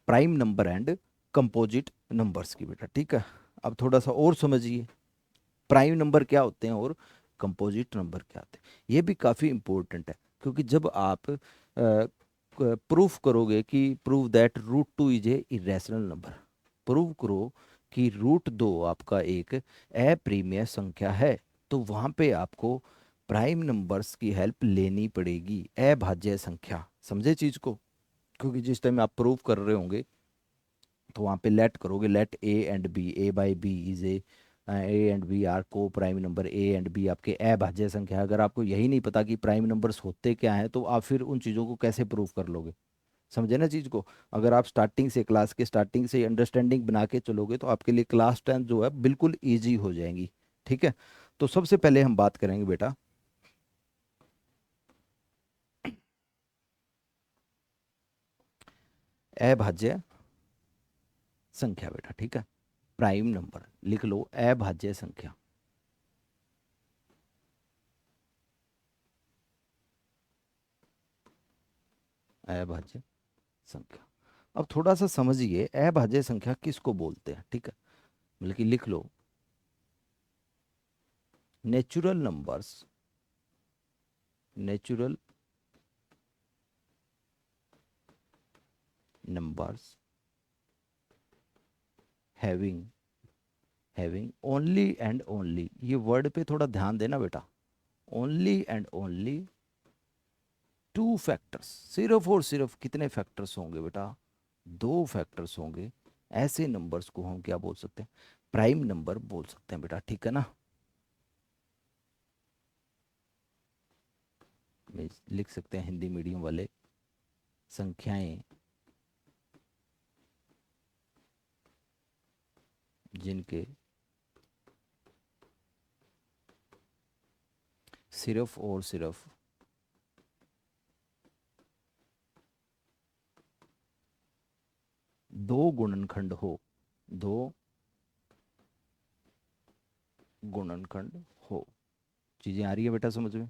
Prime number and composite numbers की बेटा, ठीक है। अब थोड़ा सा और समझिए प्राइम नंबर क्या होते हैं और कंपोजिट नंबर क्या होते हैं। ये भी काफ़ी इंपॉर्टेंट है, क्योंकि जब आप प्रूफ करोगे कि prove that root two is a irrational number, prove करो कि रूट दो आपका एक अप्रिमेय संख्या है, तो वहाँ पे आपको प्राइम नंबर्स की हेल्प लेनी पड़ेगी, अभाज्य संख्या। समझे चीज़ को? क्योंकि जिस टाइम आप प्रूव कर रहे होंगे तो वहाँ पे लेट करोगे, let A and B, A by B is A and B are को prime number, A and B आपके अभाज्य संख्या है। अगर आपको यही नहीं पता कि प्राइम नंबर्स होते क्या हैं, तो आप फिर उन चीज़ों को कैसे प्रूव कर लोगे? समझे ना चीज़ को? अगर आप स्टार्टिंग से, क्लास के स्टार्टिंग से अंडरस्टैंडिंग बना के चलोगे तो आपके लिए क्लास 10 जो है बिल्कुल ईजी हो जाएंगी, ठीक है। तो सबसे पहले हम बात करेंगे बेटा अभाज्य संख्या बेटा, ठीक है। प्राइम नंबर लिख लो, अभाज्य संख्या। अभाज्य संख्या। अब थोड़ा सा समझिए अभाज्य संख्या किसको बोलते हैं, ठीक है। बल्कि लिख लो, natural numbers, natural numbers having, having only and only, ये वर्ड पे थोड़ा ध्यान देना बेटा, only and only two factors, सिर्फ और सिर्फ कितने फैक्टर्स होंगे बेटा? दो फैक्टर्स होंगे। ऐसे नंबर्स को हम क्या बोल सकते हैं? प्राइम नंबर बोल सकते हैं बेटा, ठीक है ना। में लिख सकते हैं हिंदी मीडियम वाले, संख्याएं जिनके सिर्फ और सिर्फ दो गुणनखंड हो, दो गुणनखंड हो। चीजें आ रही है बेटा समझ में?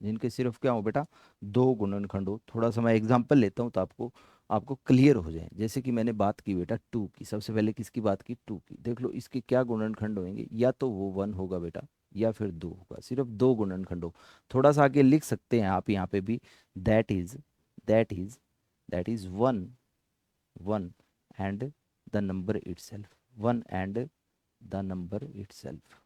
जिनके सिर्फ क्या हो बेटा? दो गुणनखंड हो। थोड़ा सा मैं एग्जांपल लेता हूँ तो आपको आपको क्लियर हो जाए। जैसे कि मैंने बात की बेटा टू की, सबसे पहले किसकी बात की? टू की। देख लो इसके क्या गुणनखंड होंगे, या तो वो वन होगा बेटा, या फिर दो होगा। सिर्फ दो गुणनखंड हो। थोड़ा सा आगे लिख सकते हैं आप यहाँ पे भी, that is, that is, that is one, one and the number itself, one and the number itself,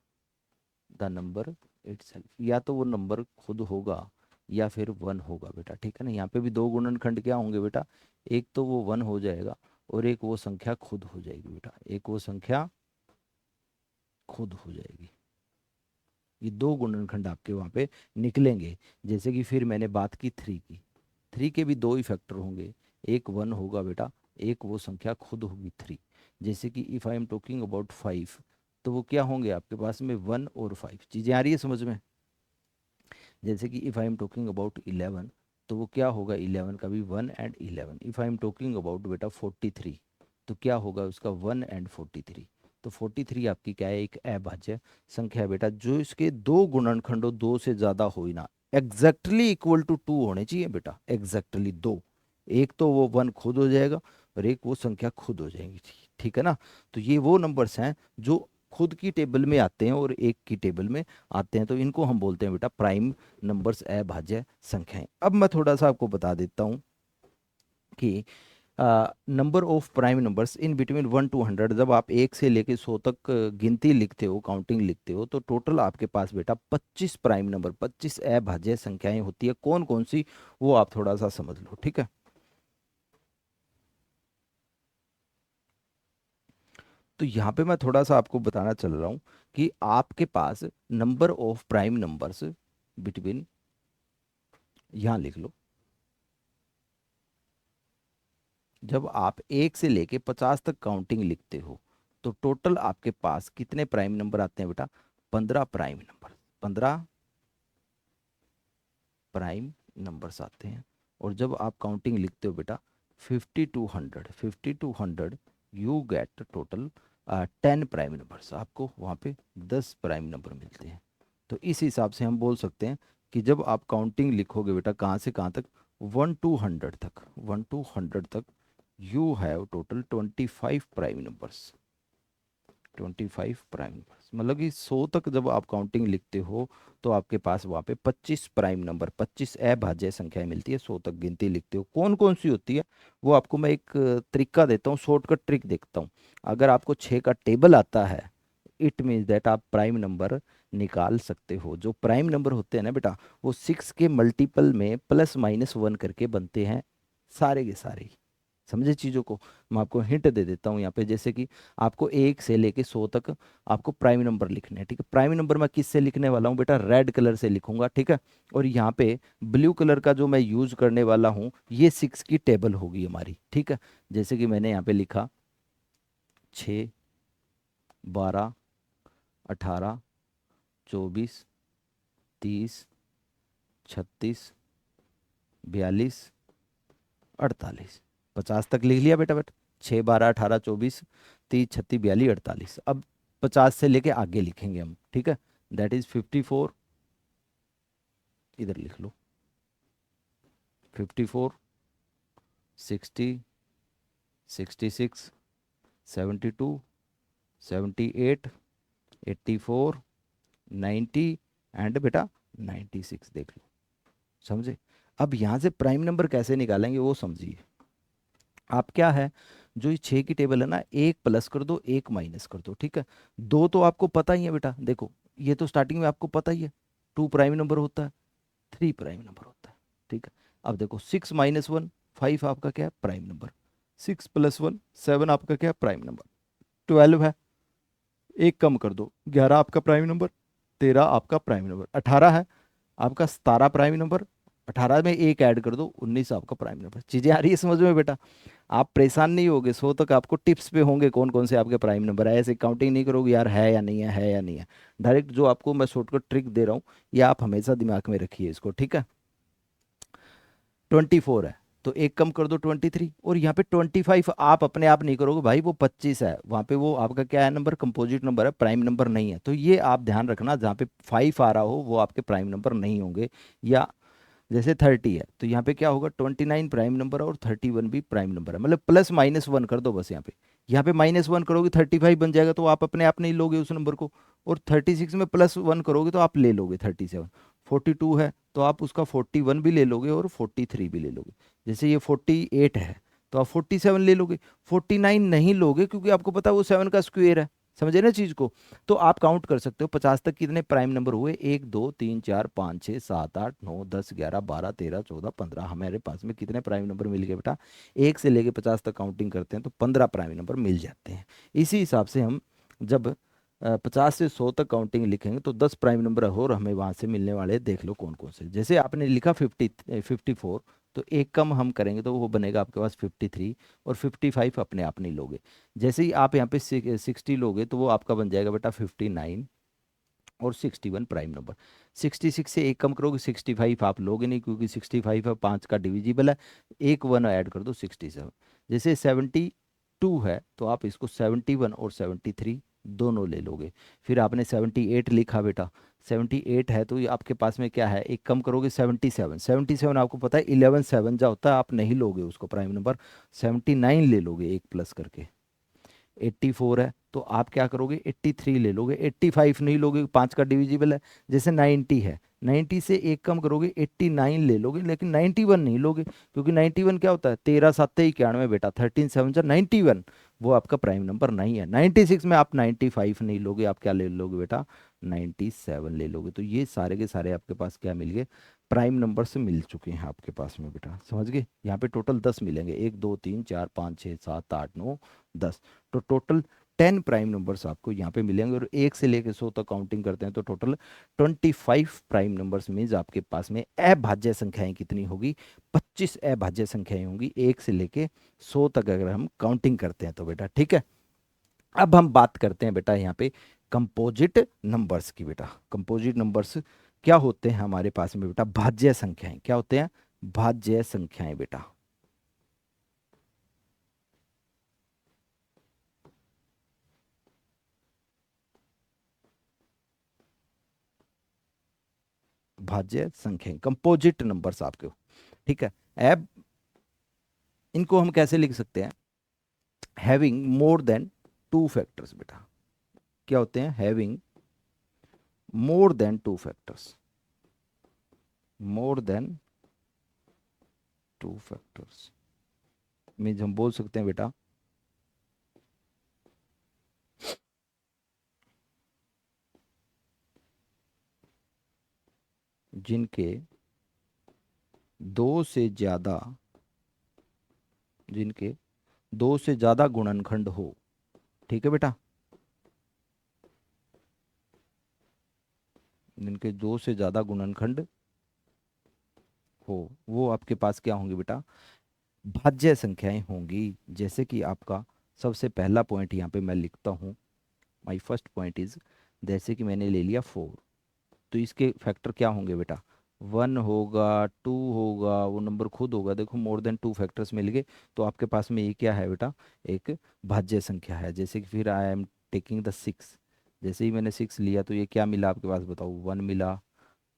the number itself. या तो वो नंबर खुद होगा या फिर वन होगा बेटा, ठीक है ना। यहाँ पे भी दो गुणनखंड क्या होंगे बेटा? एक तो वो वन हो जाएगा और एक वो संख्या खुद हो जाएगी बेटा, एक वो संख्या खुद हो जाएगी। ये दो गुणनखंड आपके वहाँ पे निकलेंगे। जैसे कि फिर मैंने बात की थ्री की, थ्री के भी दो ही फैक्टर होंगे, एक वन होगा बेटा, एक वो संख्या खुद होगी थ्री। जैसे कि if I am talking about five, तो वो क्या होंगे आपके पास में? वन और फाइव। चीज़ें आ रही है समझ में? जैसे कि if I am talking about eleven, तो वो क्या होगा? इलेवन का भी one and eleven. If I am talking about बेटा फोर्टी थ्री, तो क्या होगा उसका? One and forty three. तो फोर्टी थ्री आपकी क्या है? एक अभाज्य संख्या है बेटा, जो इसके दो गुणनखंडों, दो से ज़्यादा हो ही ना, एग्जैक्टली इक्वल टू टू होने चाहिए बेटा, एग्जैक्टली दो। एक तो वो वन खुद हो जाएगा और एक वो संख्या खुद हो जाएगी, ठीक है ना। तो ये वो नंबर्स हैं जो खुद की टेबल में आते हैं और एक की टेबल में आते हैं, तो इनको हम बोलते हैं बेटा प्राइम नंबर्स, अभाज्य संख्याएं। अब मैं थोड़ा सा आपको बता देता हूँ कि number of prime numbers in between one two hundred, जब आप एक से लेके सौ तक गिनती लिखते हो, काउंटिंग लिखते हो, तो टोटल आपके पास बेटा 25 प्राइम नंबर, 25 अभाज्य संख्याएं होती है। कौन कौन सी, वो आप थोड़ा सा समझ लो, ठीक है। तो यहाँ पे मैं थोड़ा सा आपको बताना चल रहा हूँ कि आपके पास number of prime numbers between, यहाँ लिख लो, जब आप एक से लेके 50 तक काउंटिंग लिखते हो, तो टोटल आपके पास कितने प्राइम नंबर आते हैं बेटा? 15 प्राइम नंबर, 15 प्राइम नंबर्स आते हैं। और जब आप काउंटिंग लिखते हो बेटा 50 to 100, 50 to 100, you get total 10 prime numbers. आपको वहाँ पे 10 प्राइम नंबर मिलते हैं। तो इस हिसाब से हम बोल सकते हैं कि जब आप काउंटिंग लिखोगे बेटा, कहाँ से कहाँ तक? 1 to 100 तक, 1 to 100 तक you have total 25 prime numbers. 25 prime numbers मतलब कि 100 तक जब आप काउंटिंग लिखते हो तो आपके पास वहाँ पे 25 प्राइम नंबर, 25 अभाज्य संख्याएं मिलती है। 100 तक गिनती लिखते हो कौन कौन सी होती है, वो आपको मैं एक तरीका देता हूँ, शॉर्टकट ट्रिक देखता हूँ। अगर आपको 6 का टेबल आता है, इट मीन्स दैट आप प्राइम नंबर निकाल सकते हो। जो प्राइम नंबर होते हैं ना बेटा, वो 6 के मल्टीपल में +-1 करके बनते हैं, सारे के सारे ही। समझे चीज़ों को? मैं आपको हिंट दे देता हूँ यहाँ पे, जैसे कि आपको 1 से लेके 100 तक आपको प्राइम नंबर लिखने हैं। ठीक है, प्राइम नंबर मैं किस से लिखने वाला हूँ बेटा? रेड कलर से लिखूंगा। ठीक है, और यहाँ पे ब्लू कलर का जो मैं यूज करने वाला हूँ, ये 6 की टेबल होगी हमारी। ठीक है, जैसे कि मैंने यहाँ पे लिखा 6, 12, 18, 24, 30, 36, 42, 48, 50 तक लिख लिया बेटा। बेटा 6, 12, 18, 24, 30, 36, 42, 48। अब 50 से लेके आगे लिखेंगे हम। ठीक है, दैट इज 54, इधर लिख लो 54, 60, 66, 72, 78, 84, 90 एंड बेटा 96 देख लो। समझे? अब यहाँ से प्राइम नंबर कैसे निकालेंगे वो समझिए। आप क्या है, जो ये 6 की टेबल है ना, एक प्लस कर दो, एक माइनस कर दो। ठीक है, दो तो आपको पता ही है बेटा, देखो ये तो स्टार्टिंग में आपको पता ही है, 2 प्राइम नंबर होता है, 3 प्राइम नंबर होता है। ठीक है, अब देखो 6-1 5 आपका क्या है? Prime number. 6+1 7 आपका क्या है? Prime number. 12 है, एक कम कर दो, 11 आपका प्राइम नंबर। 13 आपका प्राइम नंबर। 18 है आपका 17 प्राइम नंबर। 18 में एक ऐड कर दो, 19 आपका प्राइम नंबर। चीजें आ रही है समझ में बेटा? आप परेशान नहीं होगे, 100 तक आपको टिप्स पे होंगे कौन कौन से आपके प्राइम नंबर है। ऐसे काउंटिंग नहीं करोगे यार है या नहीं है, है या नहीं है। डायरेक्ट जो आपको मैं शॉर्टकट ट्रिक दे रहा हूँ, ये आप हमेशा दिमाग में रखिए इसको। ठीक है, 24 है तो एक कम कर दो, 23। और यहाँ पे 25 आप अपने आप नहीं करोगे भाई, वो 25 है, वहाँ पे वो आपका क्या है? नंबर कंपोजिट नंबर है, प्राइम नंबर नहीं है। तो ये आप ध्यान रखना, जहाँ पे 5 आ रहा हो वो आपके प्राइम नंबर नहीं होंगे। या जैसे 30 है तो यहाँ पे क्या होगा? 29 प्राइम नंबर है और 31 भी प्राइम नंबर है। मतलब +-1 कर दो बस यहाँ पे। यहाँ पे -1 करोगे 35 बन जाएगा, तो आप अपने आप नहीं लोगे उस नंबर को। और 36 में +1 करोगे तो आप ले लोगे 37। 42 है तो आप उसका 41 भी ले लोगे और 43 भी ले लोगे। जैसे ये 48 है तो आप 47 ले लोगे। 49 नहीं लोगे क्योंकि आपको पता है वो 7 का स्क्वायर है। समझे ना चीज को? तो आप काउंट कर सकते हो 50 तक कितने प्राइम नंबर हुए? 1, 2, 3, 4, 5, 6, 7, 8, 9, 10, 11, 12, 13, 14, 15। हमारे पास में कितने प्राइम नंबर मिल गए बेटा? 1 से लेके 50 तक काउंटिंग करते हैं तो 15 प्राइम नंबर मिल जाते हैं। इसी हिसाब से हम जब 50 से 100 तक काउंटिंग लिखेंगे तो 10 प्राइम नंबर और हमें वहां से मिलने वाले देख लो कौन कौन से। जैसे आपने लिखा 54, तो एक कम हम करेंगे तो वो बनेगा आपके पास 53। और 55 अपने आप नहीं लोगे। जैसे ही आप यहाँ पे 60 लोगे तो वो आपका बन जाएगा बेटा 59। और 61 प्राइम नंबर। 66 से एक कम करोगे, 65 आप लोगे नहीं क्योंकि 65 है 5 का डिविजिबल है। एक 1 ऐड कर दो, 67। जैसे 72 है तो आप इसको 71 और 73 दोनों ले लोगे। फिर आपने 78 लिखा बेटा, 78 है तो ये आपके पास में क्या है? एक कम करोगे, 77। 77 आपको पता है 11 7 जा होता है, आप नहीं लोगे उसको प्राइम नंबर। 79 ले लोगे एक प्लस करके। 84 है तो आप क्या करोगे? 83 ले लोगे। 85 नहीं लोगे, 5 का डिविजिबल है। जैसे 90 है, 90 से एक कम करोगे, 89 ले लोगे। लेकिन 91 नहीं लोगे क्योंकि 91 क्या होता है? 13 7 91 बेटा, 13 7 जा 91। वो आपका प्राइम नंबर नहीं है। 96 में आप 95 नहीं लोगे, आप क्या ले लोगे बेटा? 97 ले लोगे। तो ये सारे के सारे आपके पास क्या मिल गए? प्राइम नंबर से मिल चुके हैं आपके पास में बेटा। समझ गए? यहाँ पे टोटल 10 मिलेंगे, 1 2 3 4 5 6 7 8 9 10। तो टोटल 10 प्राइम नंबर्स आपको यहाँ पे मिलेंगे। और 1 से लेकर 100 तक काउंटिंग करते हैं तो टोटल 25 प्राइम नंबर्स मीन्स आपके पास में अभाज्य संख्याएं कितनी होगी? 25 अभाज्य संख्याएं होंगी 1 से लेके 100 तक अगर हम काउंटिंग करते हैं तो बेटा। ठीक है, अब हम बात करते हैं बेटा यहाँ पे कंपोजिट नंबर्स की। बेटा कंपोजिट नंबर्स क्या होते हैं हमारे पास में बेटा? भाज्य संख्याएं। क्या होते हैं? भाज्य संख्याएं बेटा। भाज्य संख्याएं, कंपोजिट नंबर्स आपके। ठीक है, अब इनको हम कैसे लिख सकते हैं? Having more than two factors बेटा। क्या होते हैं? Having more than two factors. More than two factors means हम बोल सकते हैं बेटा जिनके दो से ज्यादा जिनके दो से ज्यादा गुणनखंड हो। ठीक है बेटा, जिनके दो से ज्यादा गुणनखंड हो वो आपके पास क्या होंगे बेटा? भाज्य संख्याएं होंगी। जैसे कि आपका सबसे पहला पॉइंट यहाँ पे मैं लिखता हूँ, माई फर्स्ट पॉइंट इज, जैसे कि मैंने ले लिया 4, तो इसके फैक्टर क्या होंगे बेटा? 1 होगा, 2 होगा, वो नंबर खुद होगा। देखो मोर देन टू फैक्टर्स मिल गए, तो आपके पास में ये क्या है बेटा? एक भाज्य संख्या है। जैसे कि फिर आई एम टेकिंग द 6, जैसे ही मैंने 6 लिया तो ये क्या मिला आपके पास बताओ? 1 मिला,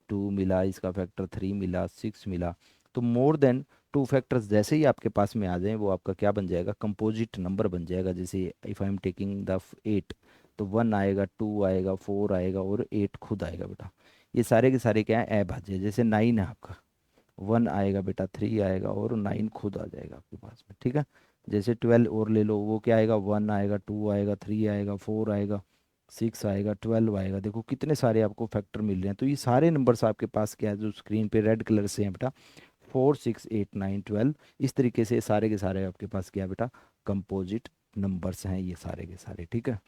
2 मिला, इसका फैक्टर 3 मिला, 6 मिला। तो मोर देन टू फैक्टर्स जैसे ही आपके पास में आ जाएं वो आपका क्या बन जाएगा? कंपोजिट नंबर बन जाएगा। जैसे if I am taking the 8, तो 1 आएगा, 2 आएगा, 4 आएगा और 8 खुद आएगा बेटा। ये सारे के सारे क्या है? अभाज्य। जैसे 9 है आपका, 1 आएगा बेटा, 3 आएगा और 9 खुद आ जाएगा आपके पास में। ठीक है। जैसे 12 और ले लो, वो क्या आएगा? 1 आएगा, 2 आएगा, 3 आएगा, 4 आएगा, 6 आएगा, 12 आएगा। देखो कितने सारे आपको फैक्टर मिल रहे हैं। तो ये सारे नंबर्स आपके पास क्या है जो स्क्रीन पे रेड कलर से हैं बेटा? 4, 6, 8, 9, 12। इस तरीके से सारे के सारे आपके पास क्या है बेटा? कंपोजिट नंबर्स हैं ये सारे के सारे। ठीक है।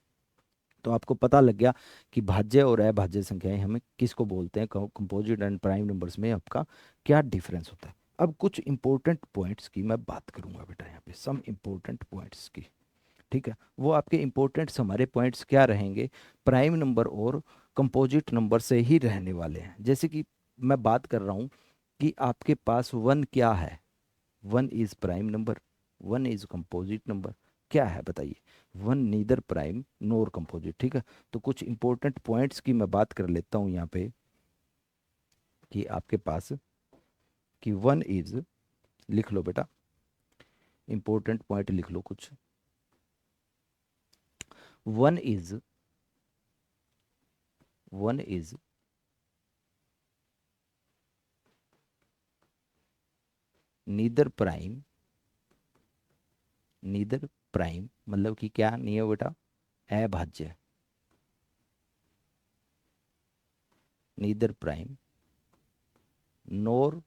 तो आपको पता लग गया कि भाज्य और अभाज्य संख्याएं हमें किसको बोलते हैं, कंपोजिट एंड प्राइम नंबर्स में आपका क्या डिफरेंस होता है। अब कुछ इंपॉर्टेंट पॉइंट्स की मैं बात करूंगा बेटा, यहाँ पे सम इंपॉर्टेंट पॉइंट्स की। ठीक है। वो आपके इंपॉर्टेंट्स हमारे पॉइंट्स क्या रहेंगे? प्राइम नंबर और कंपोजिट नंबर से ही रहने वाले हैं। जैसे कि मैं बात कर रहा हूँ कि आपके पास 1 क्या है? 1 is prime number, 1 is composite number. क्या है बताइए? 1 नीदर प्राइम नोर कंपोजिट। ठीक है। तो कुछ इंपॉर्टेंट पॉइंट्स की मैं बात कर लेता हूँ यहाँ पे कि आपके पास कि 1 इज, लिख लो बेटा, इंपॉर्टेंट पॉइंट लिख लो कुछ। 1 is, 1 is neither prime, neither prime मतलब कि क्या नहीं है बेटा? अभाज्य। नीदर प्राइम नोर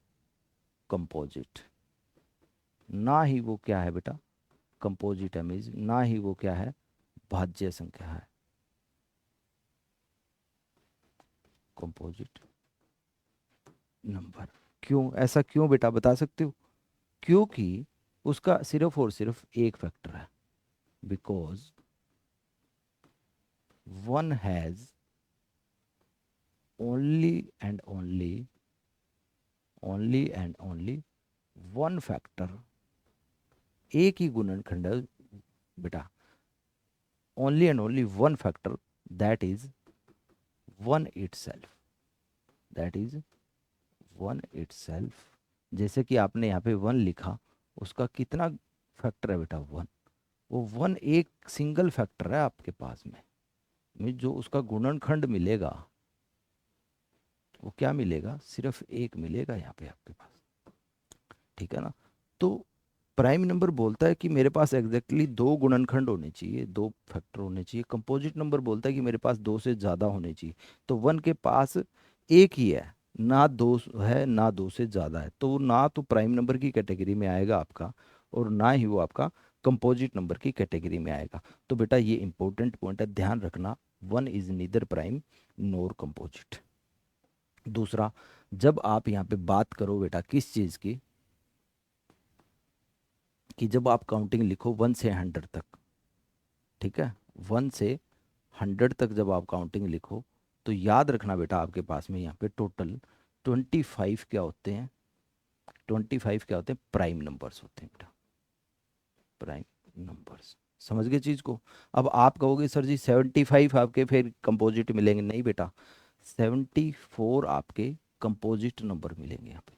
कंपोजिट। ना ही वो क्या है बेटा? कंपोजिट है, मीन्स ना ही वो क्या है? भाज्य संख्या है, कंपोजिट नंबर। क्यों ऐसा? क्यों बेटा बता सकते हो? क्योंकि उसका सिर्फ और सिर्फ एक फैक्टर है। Because 1 has only and only, only and only 1 factor. एक ही गुणनखंड है बेटा, only and only 1 factor, that is 1 itself, that is 1 itself। जैसे कि आपने यहाँ पे 1 लिखा, उसका कितना फैक्टर है बेटा? 1। वो 1 एक सिंगल फैक्टर है आपके पास में जो उसका गुणनखंड मिलेगा वो क्या मिलेगा? सिर्फ एक मिलेगा यहाँ पे आपके पास। ठीक है ना? तो प्राइम नंबर बोलता है कि मेरे पास एग्जैक्टली 2 गुणनखंड होने चाहिए, 2 फैक्टर होने चाहिए। कंपोजिट नंबर बोलता है कि मेरे पास 2 से ज़्यादा होने चाहिए। तो 1 के पास एक ही है, ना 2 है ना 2 से ज़्यादा है, तो वो ना तो प्राइम नंबर की कैटेगरी में आएगा आपका और ना ही वो आपका कंपोजिट नंबर की कैटेगरी में आएगा। तो बेटा ये इंपॉर्टेंट पॉइंट है, ध्यान रखना। 1 is neither prime NOR composite. दूसरा, जब आप यहाँ पे बात करो बेटा किस चीज़ की, कि जब आप काउंटिंग लिखो 1 से 100 तक, ठीक है, 1 से 100 तक जब आप काउंटिंग लिखो, तो याद रखना बेटा आपके पास में यहाँ पे टोटल 25 क्या होते हैं? 25 क्या होते हैं? प्राइम नंबर्स होते हैं बेटा, प्राइम नंबर्स। समझ गए चीज़ को? अब आप कहोगे सर जी 75 आपके फिर कंपोजिट मिलेंगे। नहीं बेटा, 74 आपके कंपोजिट नंबर मिलेंगे यहाँ पे।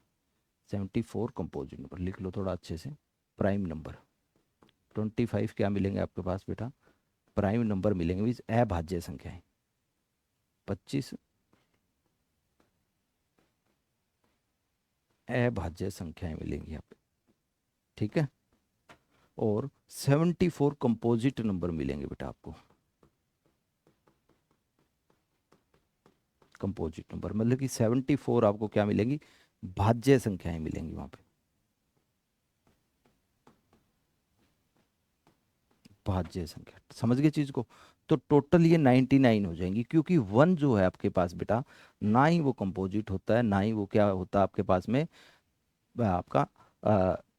74 कंपोजिट नंबर लिख लो थोड़ा अच्छे से। Prime number. 25 क्या मिलेंगे आपके पास बेटा, प्राइम नंबर मिलेंगे, मीन्स अभाज्य संख्याएं। 25 अभाज्य संख्याएं मिलेंगी यहाँ पे, ठीक है। और 74 कंपोजिट नंबर मिलेंगे बेटा आपको। कंपोजिट नंबर मतलब कि 74 आपको क्या मिलेंगी, भाज्य संख्याएं मिलेंगी वहां पे, भाज्य संख्या। समझ गए चीज को। तो टोटल ये 99 हो जाएंगी, क्योंकि वन जो है आपके पास बेटा, ना ही वो कंपोजिट होता है, ना ही वो क्या होता है आपके पास में, वह आपका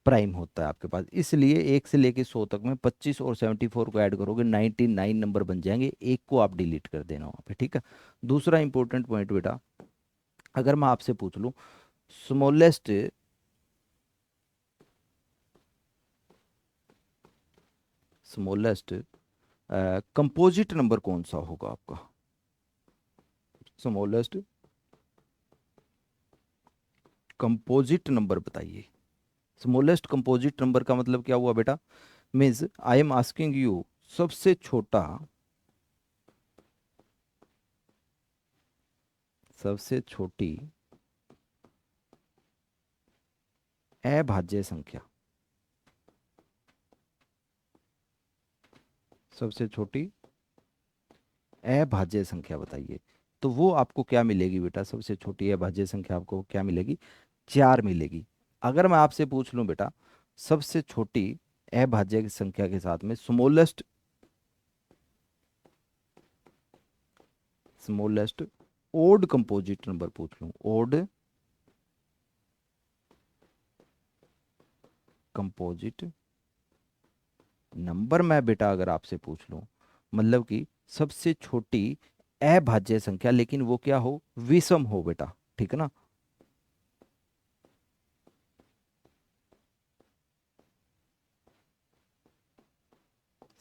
प्राइम होता है आपके पास। इसलिए 1 से लेके 100 तक में 25 और 74 को ऐड करोगे 99 नंबर बन जाएंगे, एक को आप डिलीट कर देना वहाँ पे, ठीक है। दूसरा इंपॉर्टेंट पॉइंट बेटा, अगर मैं आपसे पूछ लूँ स्मॉलेस्ट स्मॉलेस्ट कंपोजिट नंबर कौन सा होगा आपका, स्मॉलेस्ट कंपोजिट नंबर बताइए। स्मॉलेस्ट कंपोजिट नंबर का मतलब क्या हुआ बेटा, means I am asking you, सबसे छोटा, सबसे छोटी अभाज्य संख्या, सबसे छोटी अभाज्य संख्या बताइए। तो वो आपको क्या मिलेगी बेटा, सबसे छोटी अभाज्य संख्या आपको क्या मिलेगी, 4 मिलेगी। अगर मैं आपसे पूछ लूं बेटा सबसे छोटी अभाज्य संख्या के साथ में smallest, smallest odd composite number पूछ लूं, ओड कंपोजिट नंबर मैं बेटा अगर आपसे पूछ लूं, मतलब कि सबसे छोटी अभाज्य संख्या, लेकिन वो क्या हो, विषम हो बेटा, ठीक है ना।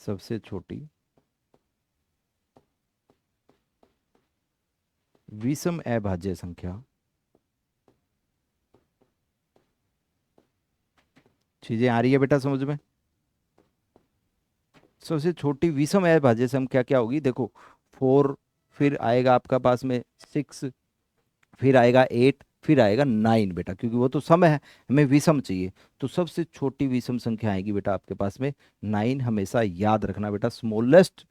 सबसे छोटी विषम अभाज्य संख्या, चीजें आ रही है बेटा समझ में। सबसे छोटी विषम अभाज्य संख्या क्या होगी, देखो 4, फिर आएगा आपका पास में 6, फिर आएगा 8, फिर आएगा 9 बेटा, क्योंकि वो तो सम है, हमें विषम चाहिए। तो सबसे छोटी विषम संख्या आएगी बेटा आपके पास में 9। हमेशा याद रखना बेटा, smallest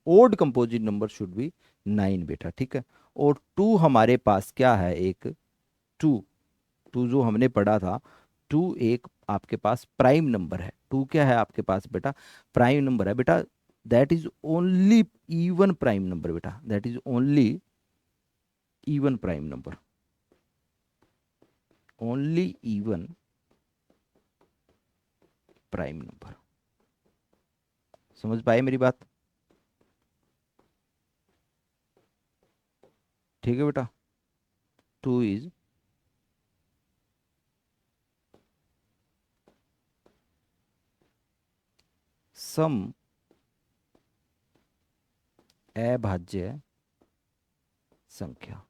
odd composite number should be 9 बेटा, ठीक है। और 2 हमारे पास क्या है, एक 2, 2 जो हमने पढ़ा था, 2 एक आपके पास प्राइम नंबर है। 2 क्या है आपके पास बेटा, प्राइम नंबर है बेटा। That is only even prime number बेटा, that is only even prime number, only even prime number. समझ पाए मेरी बात, ठीक है बेटा। 2 इज सम अभाज्य संख्या,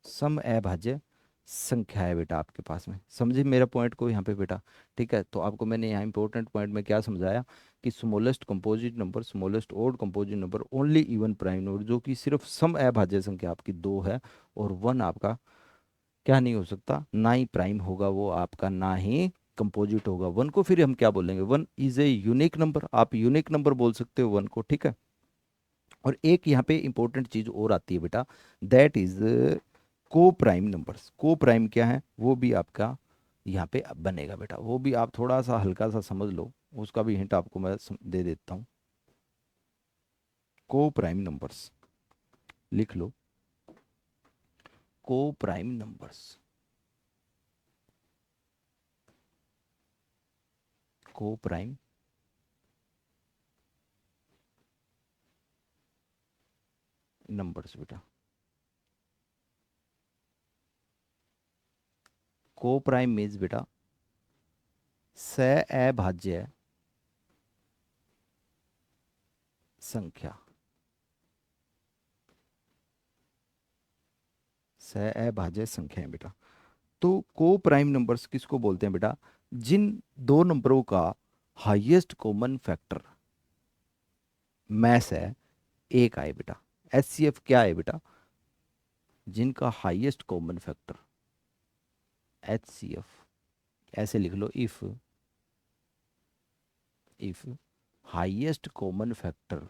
सम अभाज्य संख्या है बेटा आपके पास में। समझे मेरा पॉइंट को यहाँ पे बेटा, ठीक है। तो आपको मैंने यहाँ इंपॉर्टेंट पॉइंट में क्या समझाया कि smallest composite number, smallest odd composite number, only even prime number, जो कि सिर्फ सम अभाज्य संख्या आपकी 2 है, और 1 आपका क्या नहीं हो सकता, ना ही प्राइम होगा वो आपका, ना ही कंपोजिट होगा। 1 को फिर हम क्या बोलेंगे, 1 इज ए यूनिक नंबर, आप यूनिक नंबर बोल सकते हो 1 को, ठीक है। और एक यहाँ पे इंपॉर्टेंट चीज और आती है बेटा, दैट इज को प्राइम नंबर्स। को प्राइम क्या है, वो भी आपका यहाँ पे अब बनेगा बेटा, वो भी आप थोड़ा सा हल्का सा समझ लो, उसका भी हिंट आपको मैं दे देता हूँ। को प्राइम नंबर्स लिख लो, को प्राइम नंबर्स, को प्राइम नंबर्स बेटा। को प्राइम मीन्स बेटा सहअभाज्य संख्या, सहअभाज्य संख्या है बेटा। तो को प्राइम नंबर्स किसको बोलते हैं बेटा? जिन दो नंबरों का हाईएस्ट कॉमन फैक्टर मैस है एक आए बेटा। एचसीएफ क्या है बेटा? जिनका हाईएस्ट कॉमन फैक्टर, एचसीएफ ऐसे लिख लो, if highest common factor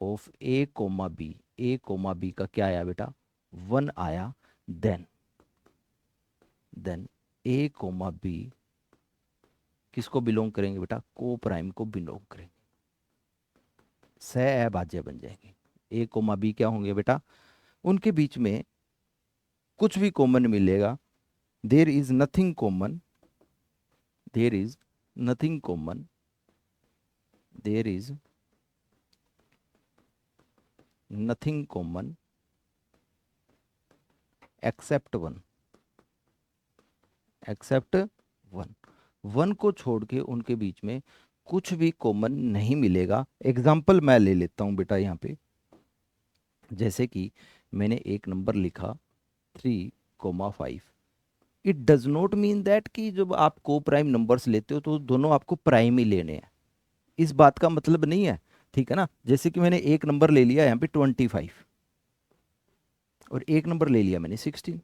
of A comma B, A comma B का क्या आया बेटा? 1 आया, देन ए कोमा बी किसको बिलोंग करेंगे बेटा? को प्राइम को बिलोंग करेंगे, सह अभाज्य बन जाएंगे। ए कोमा बी क्या होंगे बेटा? उनके बीच में कुछ भी कॉमन मिलेगा, there is nothing common, there is nothing common, there is nothing common except one, except one. One को छोड़ के उनके बीच में कुछ भी कॉमन नहीं मिलेगा। एग्जाम्पल मैं ले लेता हूं बेटा यहाँ पे, जैसे कि मैंने एक नंबर लिखा 3,5। It does not mean that कि जब आप को प्राइम नंबर्स लेते हो तो दोनों आपको प्राइम ही लेने हैं, इस बात का मतलब नहीं है, ठीक है ना। जैसे कि मैंने एक नंबर ले लिया यहाँ पे 25 और एक नंबर ले लिया मैंने 16,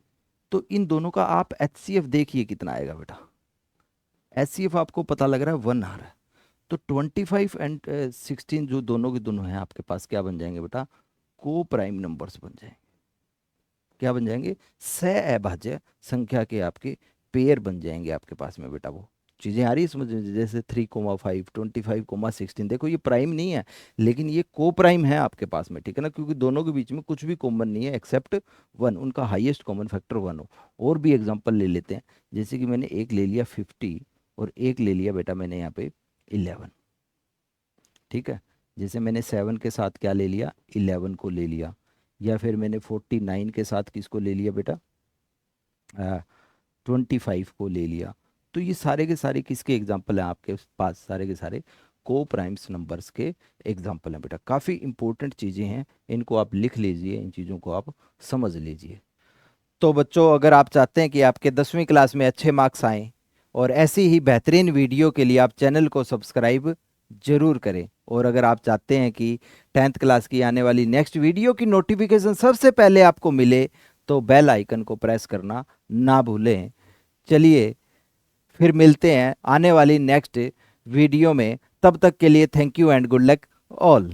तो इन दोनों का आप एचसीएफ देखिए कितना आएगा बेटा। एचसीएफ आपको पता लग रहा है 1 आ रहा है, तो 25 एंड 16 जो दोनों के दोनों हैं आपके पास क्या बन जाएंगे बेटा? को प्राइम नंबर्स बन जाएंगे। क्या बन जाएंगे? सह अभाज्य संख्या के आपके पेयर बन जाएंगे आपके पास में बेटा। वो चीजें आ रही है समझ में? जैसे 3,5, 25,16, देखो ये प्राइम नहीं है लेकिन ये को प्राइम है आपके पास में, ठीक है ना, क्योंकि दोनों के बीच में कुछ भी कॉमन नहीं है एक्सेप्ट 1, उनका हाईएस्ट कॉमन फैक्टर 1 हो। और भी एग्जांपल ले लेते हैं, जैसे कि मैंने एक ले लिया 50 और एक ले लिया बेटा मैंने यहाँ पे 11, ठीक है। जैसे मैंने 7 के साथ क्या ले लिया? 11 को ले लिया, या फिर मैंने 49 के साथ किसको ले लिया बेटा? 25 को ले लिया। तो ये सारे के सारे किसके एग्जाम्पल हैं आपके पास? सारे के सारे को प्राइम्स नंबर्स के एग्जाम्पल हैं बेटा। काफ़ी इंपॉर्टेंट चीज़ें हैं, इनको आप लिख लीजिए, इन चीज़ों को आप समझ लीजिए। तो बच्चों, अगर आप चाहते हैं कि आपके 10वीं क्लास में अच्छे मार्क्स आएँ और ऐसी ही बेहतरीन वीडियो के लिए आप चैनल को सब्सक्राइब जरूर करें। और अगर आप चाहते हैं कि 10th क्लास की आने वाली नेक्स्ट वीडियो की नोटिफिकेशन सबसे पहले आपको मिले तो बेल आइकन को प्रेस करना ना भूलें। चलिए फिर मिलते हैं आने वाली नेक्स्ट वीडियो में, तब तक के लिए thank you and good luck all.